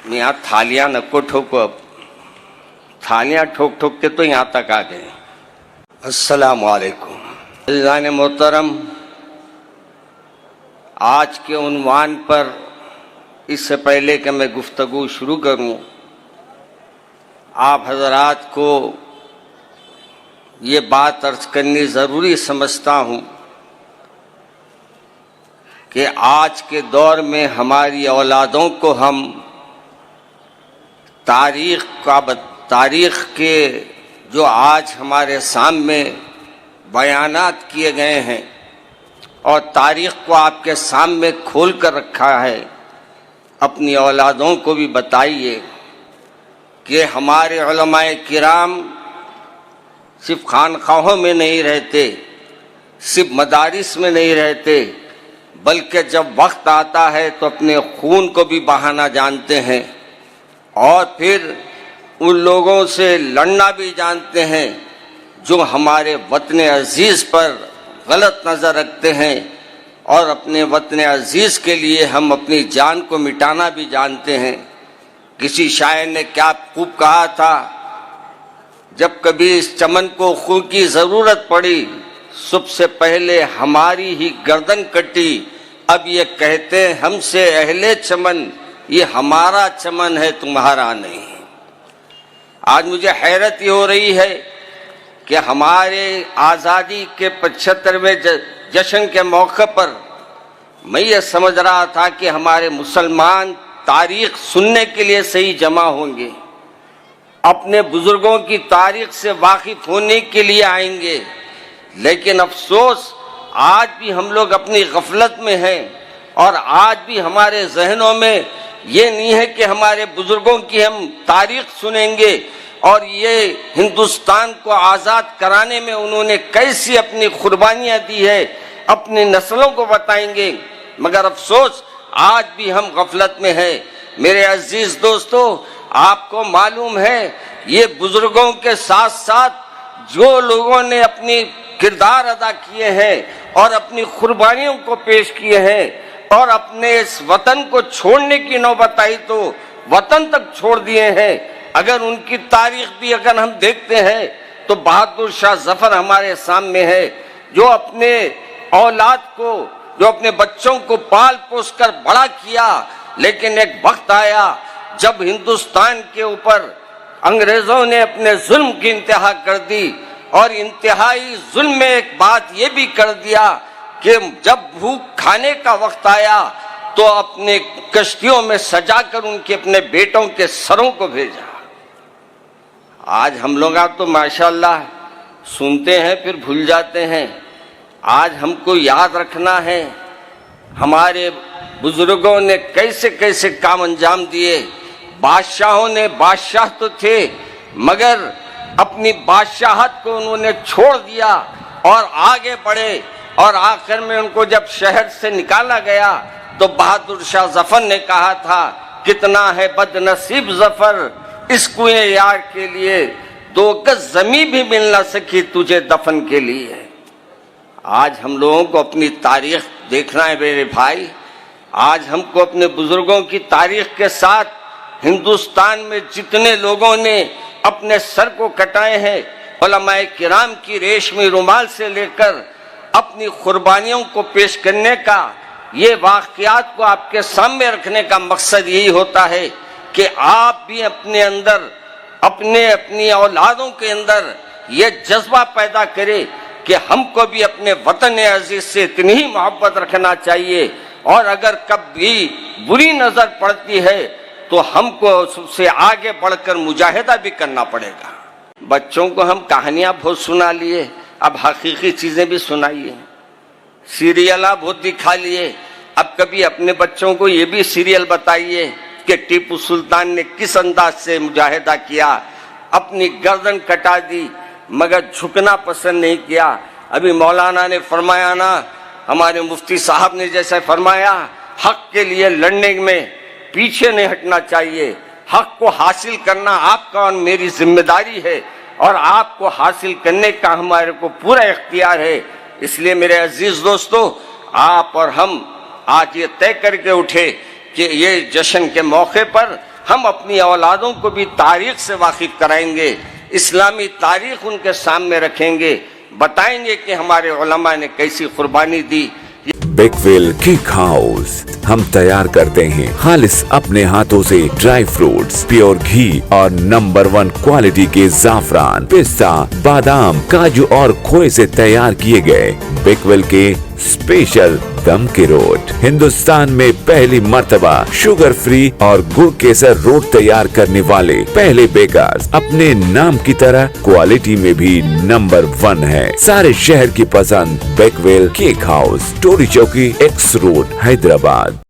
यहाँ थालियां नको ठोको, अब थालियां ठोक ठोक के तो यहाँ तक आ गए। अस्सलाम वालेकुम। अज़ीज़ान मोहतरम, आज के उन्वान पर इससे पहले कि मैं गुफ्तगू शुरू करूं, आप हजरात को ये बात अर्ज करनी ज़रूरी समझता हूं कि आज के दौर में हमारी औलादों को हम तारीख़ के जो आज हमारे सामने बयानात किए गए हैं और तारीख़ को आपके सामने खोल कर रखा है, अपनी औलादों को भी बताइए कि हमारे उलमाए किराम सिर्फ खानखाहों में नहीं रहते, सिर्फ मदारिस में नहीं रहते, बल्कि जब वक्त आता है तो अपने खून को भी बहाना जानते हैं और फिर उन लोगों से लड़ना भी जानते हैं जो हमारे वतन अजीज़ पर गलत नज़र रखते हैं, और अपने वतन अजीज़ के लिए हम अपनी जान को मिटाना भी जानते हैं। किसी शायर ने क्या खूब कहा था, जब कभी इस चमन को खून की ज़रूरत पड़ी, सबसे पहले हमारी ही गर्दन कटी, अब ये कहते हैं हमसे अहले चमन, ये हमारा चमन है तुम्हारा नहीं। आज मुझे हैरत ये हो रही है कि हमारे आज़ादी के 75वें जश्न के मौके पर मैं ये समझ रहा था कि हमारे मुसलमान तारीख़ सुनने के लिए सही जमा होंगे, अपने बुज़ुर्गों की तारीख़ से वाकिफ़ होने के लिए आएंगे, लेकिन अफसोस आज भी हम लोग अपनी गफलत में हैं और आज भी हमारे जहनों में ये नहीं है कि हमारे बुजुर्गों की हम तारीख़ सुनेंगे और ये हिंदुस्तान को आज़ाद कराने में उन्होंने कैसी अपनी कुर्बानियाँ दी है, अपनी नस्लों को बताएंगे, मगर अफसोस आज भी हम गफलत में हैं। मेरे अजीज़ दोस्तों, आपको मालूम है ये बुजुर्गों के साथ साथ जो लोगों ने अपनी किरदार अदा किए हैं और अपनी कुर्बानियों को पेश किए हैं और अपने इस वतन को छोड़ने की नौबत आई तो वतन तक छोड़ दिए हैं, अगर उनकी तारीख भी अगर हम देखते हैं तो बहादुर शाह जफर हमारे सामने है, जो अपने औलाद को, जो अपने बच्चों को पाल पोस कर बड़ा किया, लेकिन एक वक्त आया जब हिंदुस्तान के ऊपर अंग्रेजों ने अपने जुल्म की इंतहा कर दी और इंतहाई जुल्म में एक बात ये भी कर दिया कि जब भूख खाने का वक्त आया तो अपने कश्तियों में सजाकर उनके अपने बेटों के सरों को भेजा। आज हम लोग तो माशाअल्लाह सुनते हैं फिर भूल जाते हैं। आज हमको याद रखना है हमारे बुजुर्गों ने कैसे कैसे काम अंजाम दिए। बादशाहों ने, बादशाह तो थे मगर अपनी बादशाहत को उन्होंने छोड़ दिया और आगे बढ़े, और आखिर में उनको जब शहर से निकाला गया तो बहादुर शाह जफर ने कहा था, कितना है बदनसीब जफर इस कुएं यार के लिए, 2 गज ज़मीन भी मिल न सकी तुझे दफन के लिए। आज हम लोगों को अपनी तारीख देखना है मेरे भाई। आज हमको अपने बुजुर्गों की तारीख के साथ हिंदुस्तान में जितने लोगों ने अपने सर को कटाए हैं, उलमाए किराम की रेशमी रुमाल से लेकर अपनी कुर्बानियों को पेश करने का, ये वाक़यात को आपके सामने रखने का मकसद यही होता है कि आप भी अपने अंदर, अपनी औलादों के अंदर ये जज्बा पैदा करें कि हमको भी अपने वतन अजीज से इतनी ही मोहब्बत रखना चाहिए, और अगर कभी बुरी नज़र पड़ती है तो हमको उससे आगे बढ़कर मुजाहिदा भी करना पड़ेगा। बच्चों को हम कहानियाँ बहुत सुना लिए, अब हकीकी चीज़ें भी सुनाइए। सीरियला बहुत दिखा लिए, अब कभी अपने बच्चों को ये भी सीरियल बताइए कि टीपू सुल्तान ने किस अंदाज से मुजाहिदा किया, अपनी गर्दन कटा दी मगर झुकना पसंद नहीं किया। अभी मौलाना ने फरमाया ना, हमारे मुफ्ती साहब ने जैसे फरमाया, हक के लिए लड़ने में पीछे नहीं हटना चाहिए, हक को हासिल करना आपका और मेरी जिम्मेदारी है और आपको हासिल करने का हमारे को पूरा इख्तियार है। इसलिए मेरे अजीज दोस्तों, आप और हम आज ये तय करके उठे कि ये जश्न के मौके पर ہم اپنی اولادوں کو بھی تاریخ سے واقف کرائیں گے، اسلامی تاریخ ان کے سامنے رکھیں گے، بتائیں گے کہ ہمارے علماء نے کیسی قربانی دی۔ بیکویل کیک ہاؤس ہم تیار کرتے ہیں خالص اپنے ہاتھوں سے ڈرائی فروٹس، پیور گھی اور نمبر 1 کوالٹی کے زعفران، پستہ، بادام، کاجو اور کھوئے سے تیار کیے گئے بیکویل کے اسپیشل دم کے روٹ۔ ہندوستان میں پہلی مرتبہ شوگر فری اور گڑ کیسر روٹ تیار کرنے والے پہلے بیکرز، اپنے نام کی طرح کوالٹی میں بھی نمبر 1 ہے۔ سارے شہر کی پسند بیکویل کیک ہاؤس، ٹوری چوکی، ایکس روڈ، حیدرآباد۔